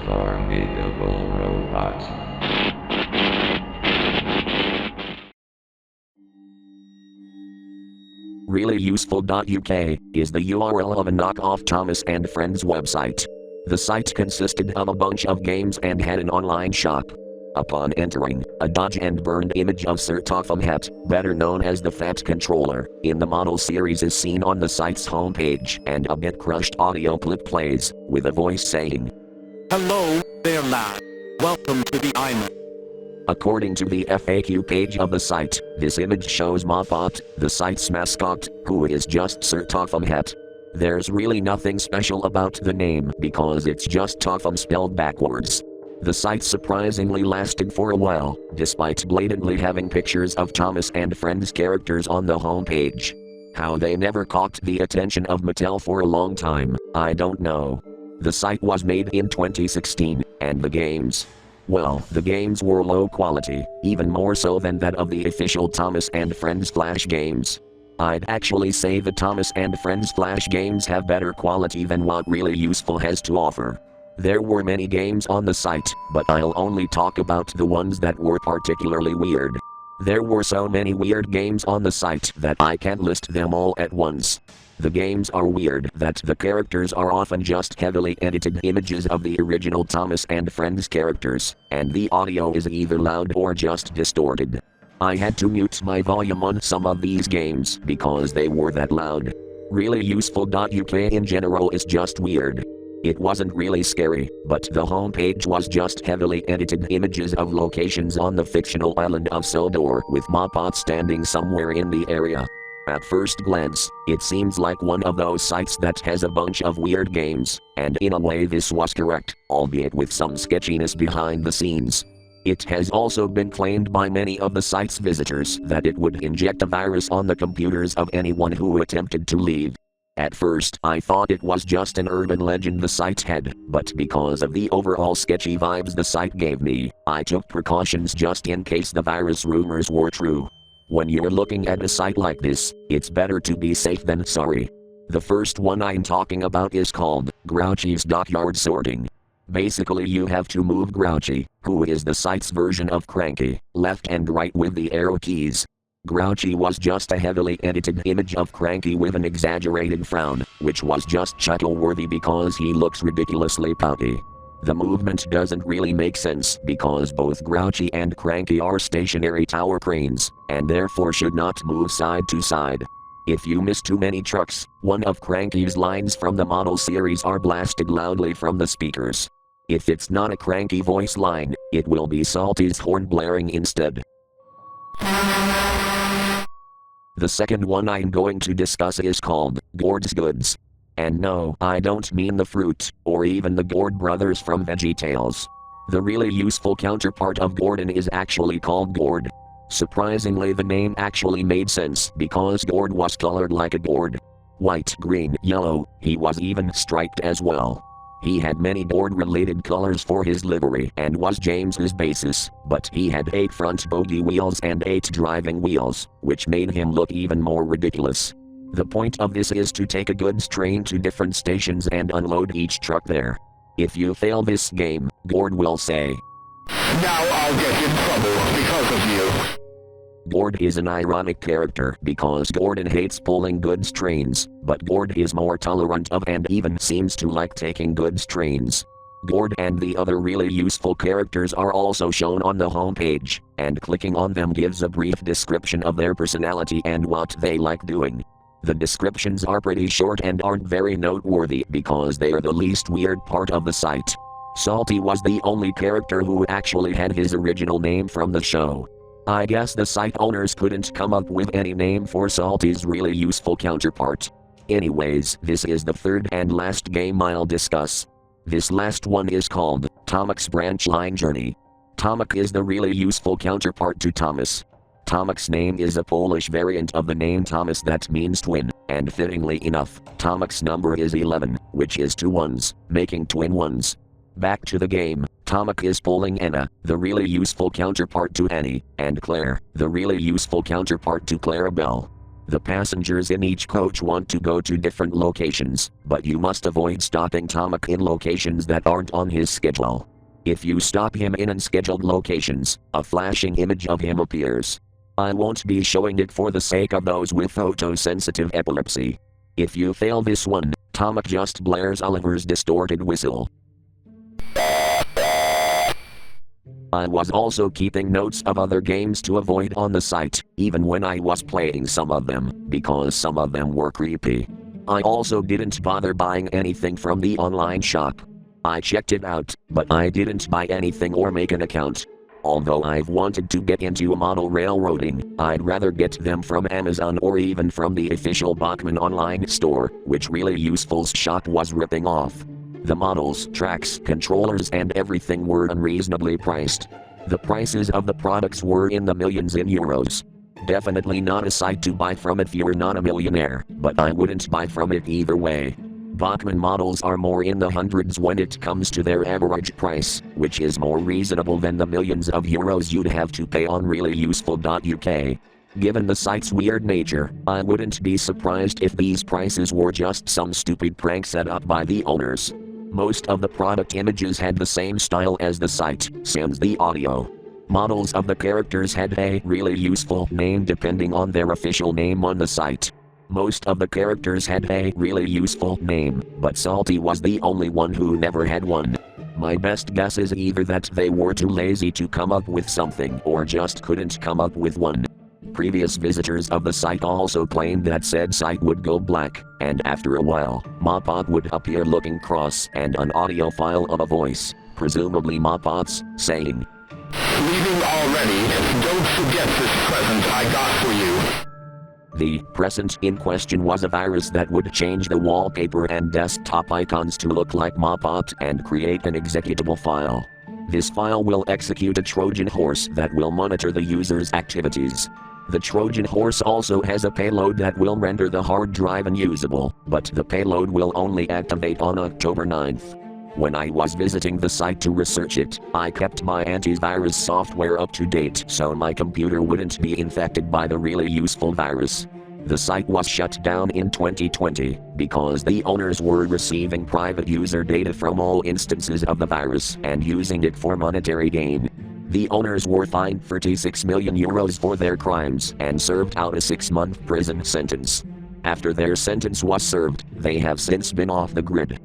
formidable robot. Reallyuseful.uk is the URL of a knockoff Thomas and Friends website. The site consisted of a bunch of games and had an online shop. Upon entering, a dodge and burned image of Sir Topham Hatt, better known as the Fat Controller, in the model series is seen on the site's homepage, and a bit crushed audio clip plays, with a voice saying, "Hello there, lad. Welcome to the island." According to the FAQ page of the site, this image shows Moppot, the site's mascot, who is just Sir Topham Hatt. There's really nothing special about the name because it's just Topham spelled backwards. The site surprisingly lasted for a while, despite blatantly having pictures of Thomas and Friends characters on the homepage. How they never caught the attention of Mattel for a long time, I don't know. The site was made in 2016, and the games, well, the games were low quality, even more so than that of the official Thomas and Friends Flash games. I'd actually say the Thomas and Friends Flash games have better quality than what Really Useful has to offer. There were many games on the site, but I'll only talk about the ones that were particularly weird. There were so many weird games on the site that I can't list them all at once. The games are weird that the characters are often just heavily edited images of the original Thomas and Friends characters, and the audio is either loud or just distorted. I had to mute my volume on some of these games because they were that loud. Reallyuseful.uk in general is just weird. It wasn't really scary, but the homepage was just heavily edited images of locations on the fictional island of Sodor with Moppot standing somewhere in the area. At first glance, it seems like one of those sites that has a bunch of weird games, and in a way this was correct, albeit with some sketchiness behind the scenes. It has also been claimed by many of the site's visitors that it would inject a virus on the computers of anyone who attempted to leave. At first, I thought it was just an urban legend the site had, but because of the overall sketchy vibes the site gave me, I took precautions just in case the virus rumors were true. When you're looking at a site like this, it's better to be safe than sorry. The first one I'm talking about is called Grouchy's Dockyard Sorting. Basically you have to move Grouchy, who is the site's version of Cranky, left and right with the arrow keys. Grouchy was just a heavily edited image of Cranky with an exaggerated frown, which was just chuckle-worthy because he looks ridiculously pouty. The movement doesn't really make sense because both Grouchy and Cranky are stationary tower cranes, and therefore should not move side to side. If you miss too many trucks, one of Cranky's lines from the model series are blasted loudly from the speakers. If it's not a Cranky voice line, it will be Salty's horn blaring instead. The second one I'm going to discuss is called Gourd's Goods. And no, I don't mean the fruit, or even the Gourd brothers from VeggieTales. The really useful counterpart of Gordon is actually called Gourd. Surprisingly, the name actually made sense because Gourd was colored like a gourd. White, green, yellow, he was even striped as well. He had many Gourd-related colors for his livery and was James's basis, but he had 8 front bogie wheels and 8 driving wheels, which made him look even more ridiculous. The point of this is to take a goods train to different stations and unload each truck there. If you fail this game, Gourd will say, "Now I'll get in trouble because of you." Gourd is an ironic character because Gordon hates pulling goods trains, but Gourd is more tolerant of and even seems to like taking goods trains. Gourd and the other really useful characters are also shown on the homepage, and clicking on them gives a brief description of their personality and what they like doing. The descriptions are pretty short and aren't very noteworthy because they are the least weird part of the site. Salty was the only character who actually had his original name from the show. I guess the site owners couldn't come up with any name for Salty's really useful counterpart. Anyways, this is the third and last game I'll discuss. This last one is called Tomic's Branch Line Journey. Tomic is the really useful counterpart to Thomas. Tomic's name is a Polish variant of the name Thomas that means twin, and fittingly enough, Tomic's number is 11, which is 2 ones, making twin ones. Back to the game, Tomic is pulling Anna, the really useful counterpart to Annie, and Claire, the really useful counterpart to Clarabelle. The passengers in each coach want to go to different locations, but you must avoid stopping Tomic in locations that aren't on his schedule. If you stop him in unscheduled locations, a flashing image of him appears. I won't be showing it for the sake of those with photosensitive epilepsy. If you fail this one, Tomic just blares Oliver's distorted whistle. I was also keeping notes of other games to avoid on the site, even when I was playing some of them, because some of them were creepy. I also didn't bother buying anything from the online shop. I checked it out, but I didn't buy anything or make an account. Although I've wanted to get into model railroading, I'd rather get them from Amazon or even from the official Bachmann online store, which Really Useful's shop was ripping off. The models, tracks, controllers and everything were unreasonably priced. The prices of the products were in the millions in euros. Definitely not a site to buy from if you're not a millionaire, but I wouldn't buy from it either way. Bachmann models are more in the hundreds when it comes to their average price, which is more reasonable than the millions of euros you'd have to pay on reallyuseful.uk. Given the site's weird nature, I wouldn't be surprised if these prices were just some stupid prank set up by the owners. Most of the product images had the same style as the site, sans the audio. Models of the characters had a really useful name depending on their official name on the site. Most of the characters had a really useful name, but Salty was the only one who never had one. My best guess is either that they were too lazy to come up with something or just couldn't come up with one. Previous visitors of the site also claimed that said site would go black, and after a while, Mopot would appear looking cross and an audio file of a voice, presumably Mopot's, saying, "Leaving already, don't forget this present I got for you." The present in question was a virus that would change the wallpaper and desktop icons to look like Mopot and create an executable file. This file will execute a Trojan horse that will monitor the user's activities. The Trojan horse also has a payload that will render the hard drive unusable, but the payload will only activate on October 9th. When I was visiting the site to research it, I kept my antivirus software up to date so my computer wouldn't be infected by the really useful virus. The site was shut down in 2020 because the owners were receiving private user data from all instances of the virus and using it for monetary gain. The owners were fined 36 million euros for their crimes and served out a 6-month prison sentence. After their sentence was served, they have since been off the grid.